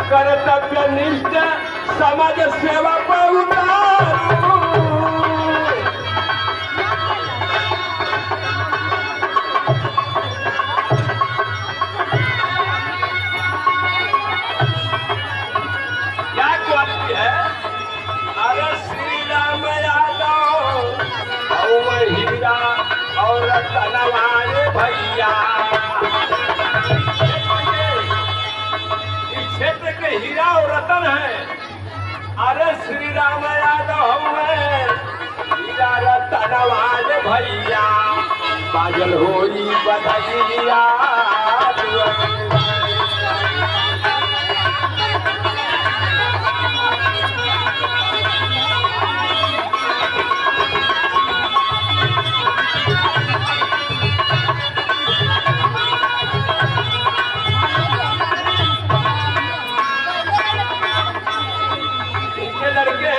कर्तव्य निष्ठ समाज सेवा पर उतारू। क्या क्वालिटी है? अरे श्री राम यादव और हीरा और तलवार भैया, क्षेत्र के हीरा और रतन है। अरे श्री राम यादव है हीरा रतन वाले भैया, बाजल होई बधैया।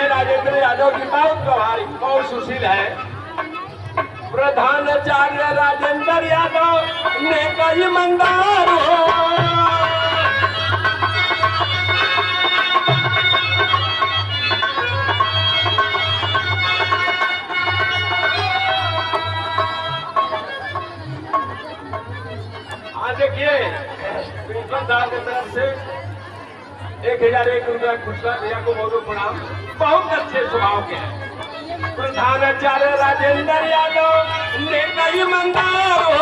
राजेंद्र यादव की बहुत व्यवहारिक बहुत सुशील है। प्रधानाचार्य राजेंद्र यादव ने कई ईमानदार हो। आज देखिए प्रिंसिपल साहब की तरफ से 1001 रुपया पुरस्कार भैया को बहुत प्रणाम। बहुत अच्छे स्वभाव के हैं। प्रधानाचार्य राजेंद्र यादव नेता ईमानदार हो।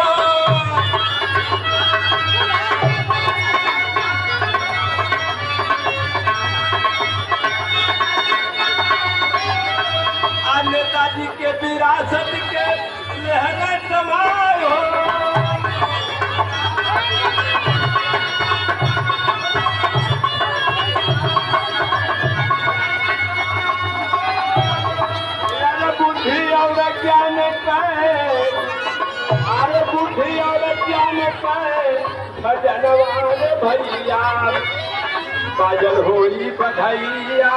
नेताजी के विरासत के लहर समाय हो। ज्ञान कहे अरे बुद्धि और ज्ञान कहे भजनवान भैया, बाजल होई बधैया।